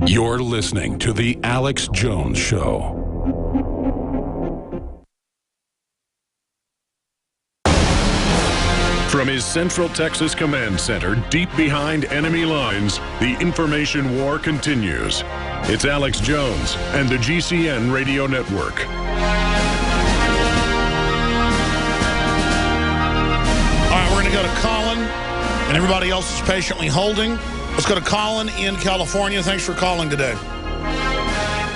You're listening to The Alex Jones Show. From his Central Texas Command Center, deep behind enemy lines, the information war continues. It's Alex Jones and the GCN Radio Network. All right, we're going to go to Colin, and everybody else is patiently holding. Let's go to Colin in California. Thanks for calling today.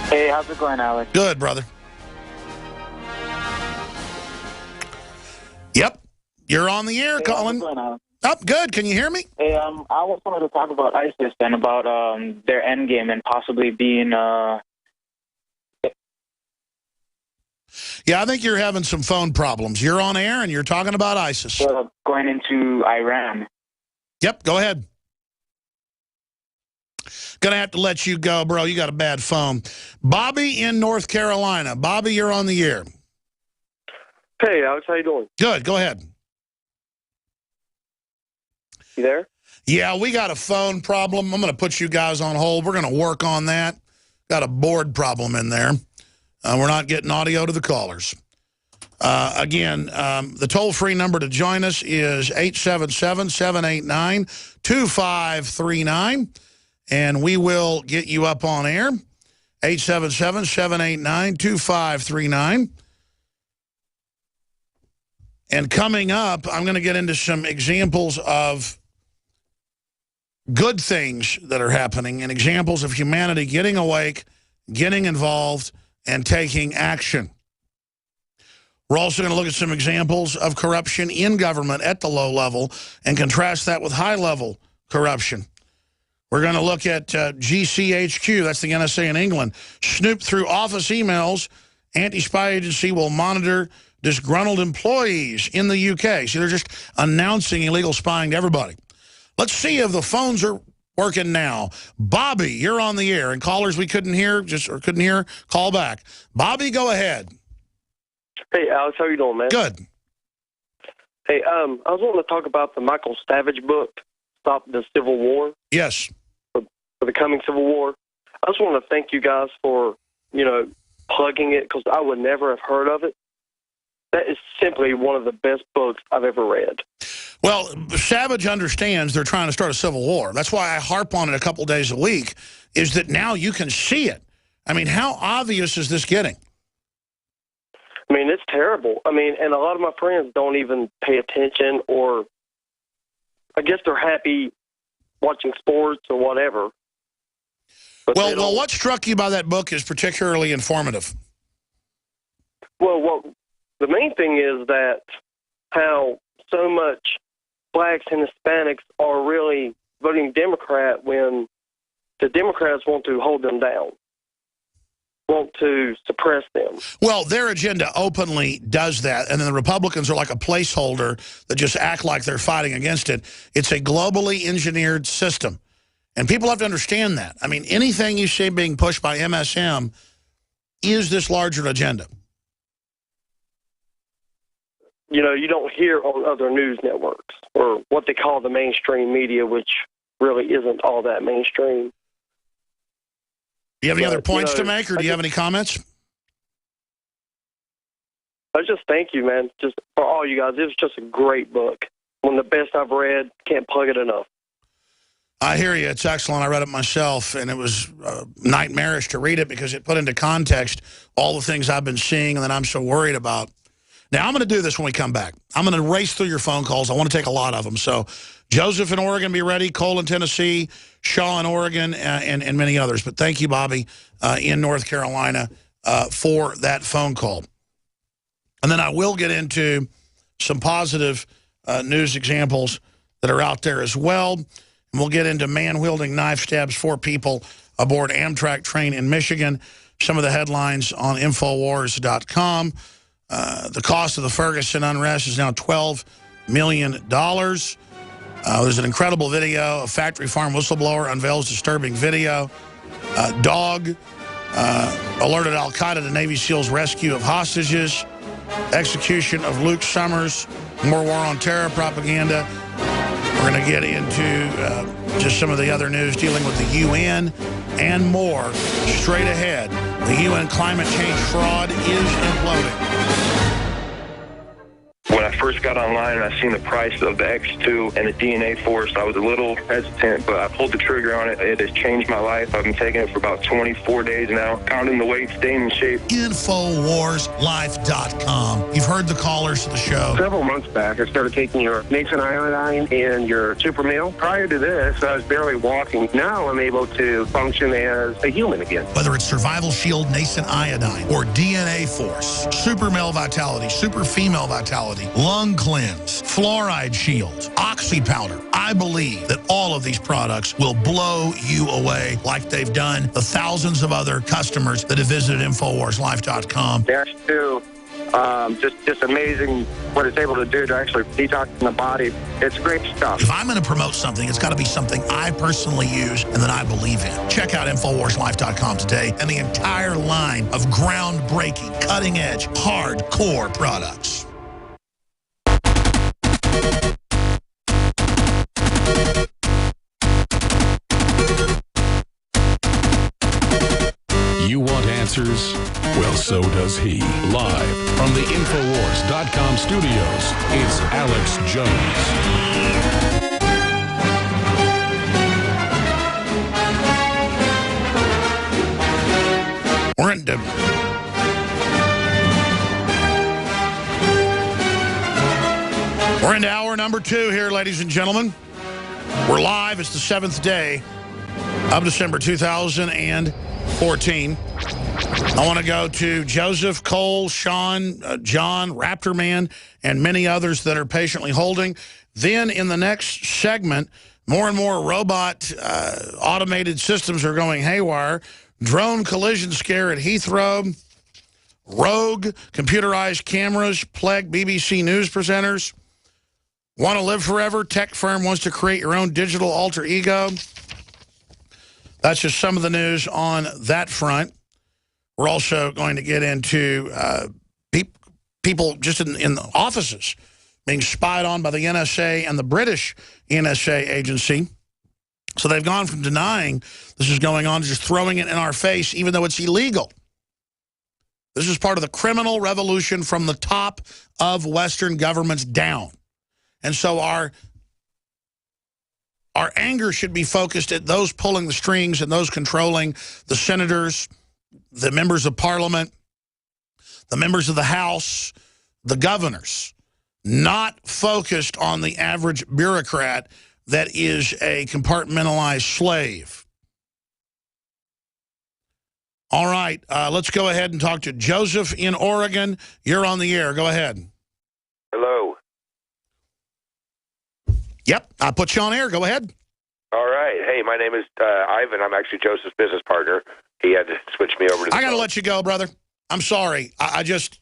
Hey, how's it going, Alex? Good, brother. Yep. You're on the air, Colin. How's it going, Alex? Oh, good. Can you hear me? Hey, I was wanted to talk about ISIS and about their end game and possibly being... Yeah, I think you're having some phone problems. You're on air and you're talking about ISIS. going into Iran. Yep, go ahead. Gonna have to let you go, bro. You got a bad phone. Bobby in North Carolina. Bobby, you're on the air. Hey, Alex, how you doing? Good, go ahead. You there? Yeah, we got a phone problem. I'm going to put you guys on hold. We're going to work on that. Got a board problem in there. We're not getting audio to the callers. Again, the toll-free number to join us is 877-789-2539, and we will get you up on air, 877-789-2539. And coming up, I'm going to get into some examples of good things that are happening and examples of humanity getting awake, getting involved, and taking action. We're also going to look at some examples of corruption in government at the low level and contrast that with high-level corruption. We're going to look at GCHQ, that's the NSA in England, snoop through office emails. Anti-spy agency will monitor disgruntled employees in the UK. So they're just announcing illegal spying to everybody. Let's see if the phones are working now. Bobby, you're on the air. And callers we couldn't hear, call back. Bobby, go ahead. Hey, Alex, how you doing, man? Good. Hey, I was wanting to talk about the Michael Savage book, Stop the Civil War. Yes. For the coming Civil War. I just want to thank you guys for, plugging it, because I would never have heard of it. That is simply one of the best books I've ever read. Well, Savage understands they're trying to start a civil war. That's why I harp on it a couple days a week, is that now you can see it. I mean, how obvious is this getting? I mean, it's terrible. I mean, and a lot of my friends don't even pay attention, or I guess they're happy watching sports or whatever. Well, what struck you by that book is particularly informative? Well, the main thing is that how so much blacks and Hispanics are really voting Democrat when the Democrats want to hold them down, want to suppress them. Well, their agenda openly does that, and then the Republicans are like a placeholder that just act like they're fighting against it. It's a globally engineered system, and people have to understand that. I mean, anything you see being pushed by MSM is this larger agenda. You don't hear on other news networks or what they call the mainstream media, which really isn't all that mainstream. Do you have any other points to make, or do you have any comments? I just thank you, man, just for all you guys. It was just a great book. One of the best I've read. Can't plug it enough. I hear you. It's excellent. I read it myself, and it was nightmarish to read it because it put into context all the things I've been seeing and that I'm so worried about. Now, I'm going to do this when we come back. I'm going to race through your phone calls. I want to take a lot of them. So, Joseph in Oregon, be ready. Cole in Tennessee, Shaw in Oregon, and many others. But thank you, Bobby, in North Carolina for that phone call. And then I will get into some positive news examples that are out there as well. And we'll get into man-wielding knife stabs 4 people aboard Amtrak train in Michigan. Some of the headlines on Infowars.com. The cost of the Ferguson unrest is now $12 million. There's an incredible video. A factory farm whistleblower unveils disturbing video. Dog alerted al-Qaeda to Navy SEALs' rescue of hostages. Execution of Luke Summers. More war on terror propaganda. We're going to get into just some of the other news dealing with the UN and more straight ahead. The UN climate change fraud is imploding. When I first got online and I seen the price of the X2 and the DNA Force, I was a little hesitant, but I pulled the trigger on it. It has changed my life. I've been taking it for about 24 days now, counting the weight, staying in shape. InfoWarsLife.com. You've heard the callers to the show. Several months back, I started taking your Mason Iodine and your Super Meal. Prior to this, I was barely walking. Now I'm able to function as a human again. Whether it's Survival Shield, Nascent Iodine, or DNA Force, Super Male Vitality, Super Female Vitality, Lung Cleanse, Fluoride Shield, Oxy Powder. I believe that all of these products will blow you away like they've done the thousands of other customers that have visited InfoWarsLife.com. Dash 2, just amazing what it's able to do to actually detox the body. It's great stuff. If I'm going to promote something, it's got to be something I personally use and that I believe in. Check out InfoWarsLife.com today and the entire line of groundbreaking, cutting-edge, hardcore products. You want answers? Well, so does he. Live from the Infowars.com studios, it's Alex Jones. We're into hour number 2 here, ladies and gentlemen. We're live. It's the 7th day of December 2014. I want to go to Joseph, Cole, Sean, John, Raptor Man, and many others that are patiently holding. Then in the next segment, more and more robot automated systems are going haywire. Drone collision scare at Heathrow. Rogue computerized cameras plague BBC News presenters. Want to live forever? Tech firm wants to create your own digital alter ego. That's just some of the news on that front. We're also going to get into people just in the offices being spied on by the NSA and the British NSA agency. So they've gone from denying this is going on to just throwing it in our face, even though it's illegal. This is part of the criminal revolution from the top of Western governments down. And so our anger should be focused at those pulling the strings and those controlling the senators, the members of parliament, the members of the House, the governors, not focused on the average bureaucrat that is a compartmentalized slave. All right, let's go ahead and talk to Joseph in Oregon. You're on the air. Go ahead. Hello. Yep, I put you on air. Go ahead. All right. Hey, my name is Ivan. I'm actually Joseph's business partner. He had to switch me over to the I got to phone. let you go, brother. I'm sorry. I just,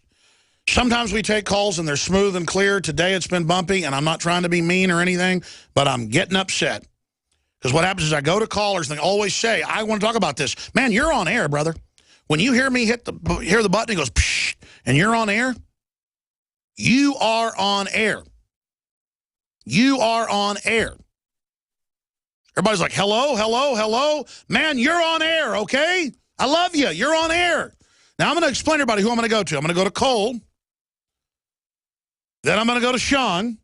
sometimes we take calls and they're smooth and clear. Today it's been bumpy, and I'm not trying to be mean or anything, but I'm getting upset. Because what happens is I go to callers and they always say, I want to talk about this. Man, you're on air, brother. When you hear me hear the button, it goes, psh, and you're on air, you are on air. You are on air. Everybody's like, hello, hello, hello. Man, you're on air, okay? I love you. You're on air. Now, I'm going to explain to everybody who I'm going to go to. I'm going to go to Cole. Then I'm going to go to Sean.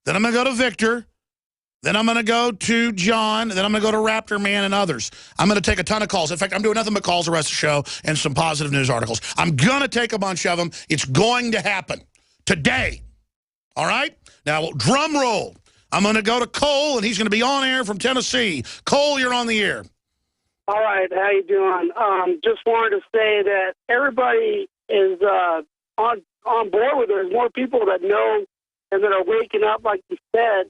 Then I'm going to go to Victor. Then I'm going to go to John. Then I'm going to go to Raptor Man and others. I'm going to take a ton of calls. In fact, I'm doing nothing but calls the rest of the show and some positive news articles. I'm going to take a bunch of them. It's going to happen today. All right? Now, drum roll. I'm going to go to Cole, and he's going to be on air from Tennessee. Cole, you're on the air. All right, how you doing? Just wanted to say that everybody is on board with it. There's more people that know and that are waking up, like you said.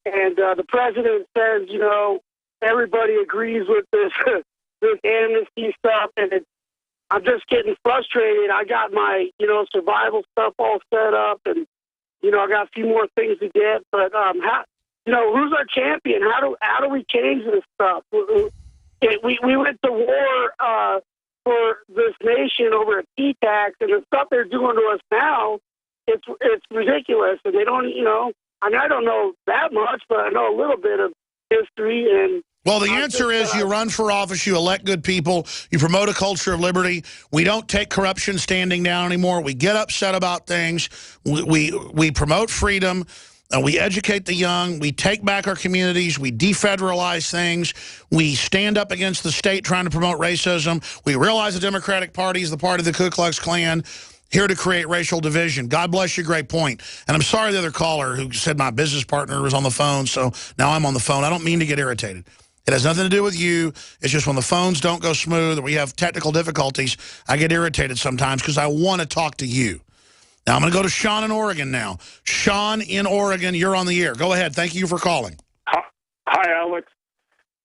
And the president says, you know, everybody agrees with this this amnesty stuff, and I'm just getting frustrated. I got my, you know, survival stuff all set up, and you know, I got a few more things to get. But how, you know, who's our champion? How do we change this stuff? We went to war for this nation over a tea tax, and the stuff they're doing to us now, it's ridiculous. And they don't, you know, I mean, I don't know that much, but I know a little bit of history. And well, the answer is you run for office, you elect good people, you promote a culture of liberty. We don't take corruption standing down anymore. We get upset about things. We promote freedom. We educate the young. We take back our communities. We defederalize things. We stand up against the state trying to promote racism. We realize the Democratic Party is the party of the Ku Klux Klan, here to create racial division. God bless you, great point. And I'm sorry the other caller who said my business partner was on the phone, so now I'm on the phone. I don't mean to get irritated. It has nothing to do with you. It's just when the phones don't go smooth or we have technical difficulties, I get irritated sometimes because I want to talk to you. Now, I'm going to go to Sean in Oregon now. Sean in Oregon, you're on the air. Go ahead. Thank you for calling. Hi, Alex.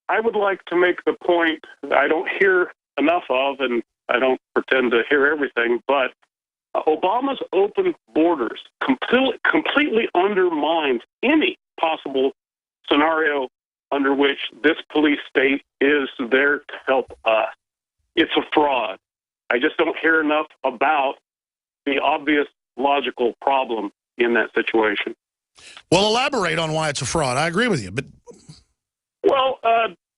I would like to make the point that I don't hear enough of, and I don't pretend to hear everything, but Obama's open borders completely undermines any possible scenario under which this police state is there to help us. It's a fraud. I just don't hear enough about the obvious logical problem in that situation. Well, elaborate on why it's a fraud. I agree with you, but... Well,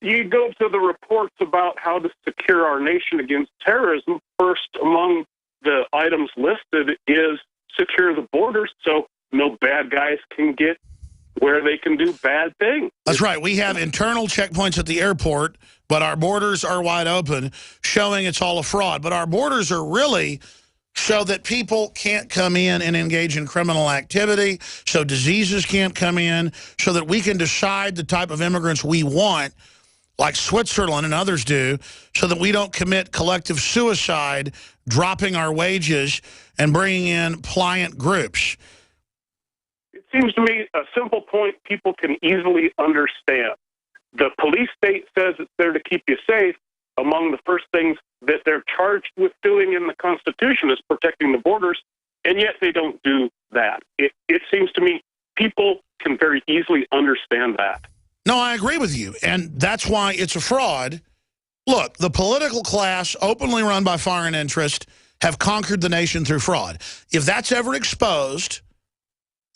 you go to the reports about how to secure our nation against terrorism. First among the items listed is secure the borders so no bad guys can get where they can do bad things. That's right. We have internal checkpoints at the airport, but our borders are wide open, showing it's all a fraud. But our borders are really so that people can't come in and engage in criminal activity, so diseases can't come in, so that we can decide the type of immigrants we want, like Switzerland and others do, so that we don't commit collective suicide, dropping our wages and bringing in pliant groups. It seems to me a simple point people can easily understand. The police state says it's there to keep you safe. Among the first things that they're charged with doing in the Constitution is protecting the borders, and yet they don't do that. It seems to me people can very easily understand that. No, I agree with you, and that's why it's a fraud. Look, the political class, openly run by foreign interest, have conquered the nation through fraud. If that's ever exposed,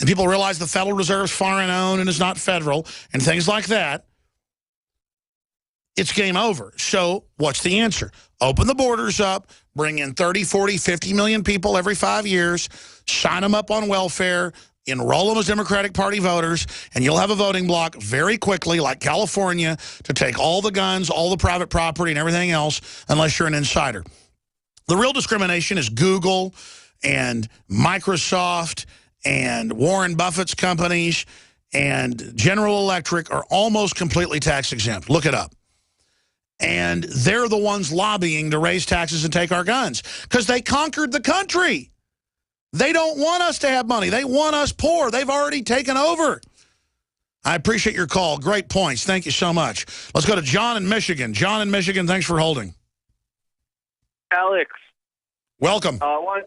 and people realize the Federal Reserve is foreign-owned and is not federal, and things like that, it's game over. So what's the answer? Open the borders up, bring in 30, 40, 50 million people every 5 years, sign them up on welfare, enroll them as Democratic Party voters, and you'll have a voting bloc very quickly, like California, to take all the guns, all the private property, and everything else, unless you're an insider. The real discrimination is Google and Microsoft and Warren Buffett's companies and General Electric are almost completely tax exempt. Look it up. And they're the ones lobbying to raise taxes and take our guns because they conquered the country. They don't want us to have money. They want us poor. They've already taken over. I appreciate your call. Great points. Thank you so much. Let's go to John in Michigan. John in Michigan, thanks for holding. Alex. Welcome. Well,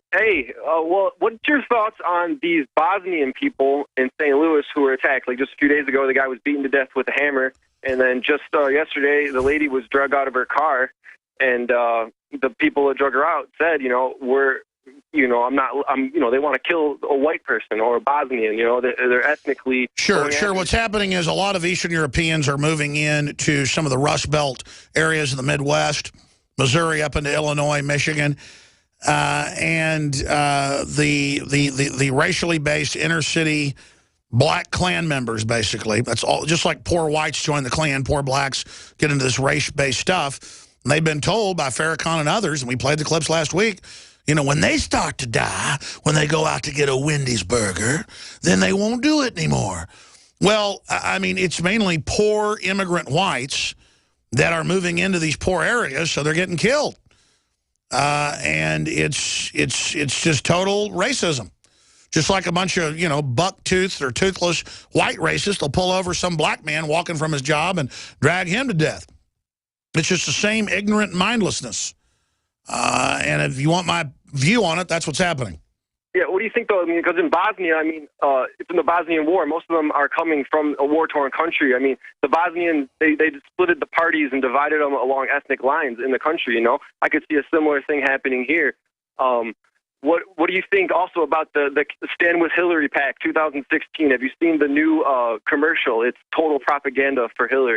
what's your thoughts on these Bosnian people in St. Louis who were attacked? Like just a few days ago, the guy was beaten to death with a hammer. And then just yesterday, the lady was drug out of her car, and the people that drug her out said, they want to kill a white person or a Bosnian. They're ethnically. Sure. What's happening is a lot of Eastern Europeans are moving in to some of the Rust Belt areas in the Midwest, Missouri up into Illinois, Michigan, and the racially based inner city black Klan members, basically. That's all. Just like poor whites join the Klan, poor blacks get into this race-based stuff. And they've been told by Farrakhan and others, and we played the clips last week, when they start to die, when they go out to get a Wendy's burger, then they won't do it anymore. Well, I mean, it's mainly poor immigrant whites that are moving into these poor areas, so they're getting killed. And it's just total racism. Just like a bunch of, buck-toothed or toothless white racists will pull over some black man walking from his job and drag him to death. It's just the same ignorant mindlessness. And if you want my view on it, that's what's happening. Yeah, what do you think, though? I mean, because in Bosnia, it's in the Bosnian War. Most of them are coming from a war-torn country. I mean, the Bosnians, they splitted the parties and divided them along ethnic lines in the country, I could see a similar thing happening here. what do you think also about the Stand With Hillary PAC 2016? Have you seen the new commercial? It's total propaganda for Hillary.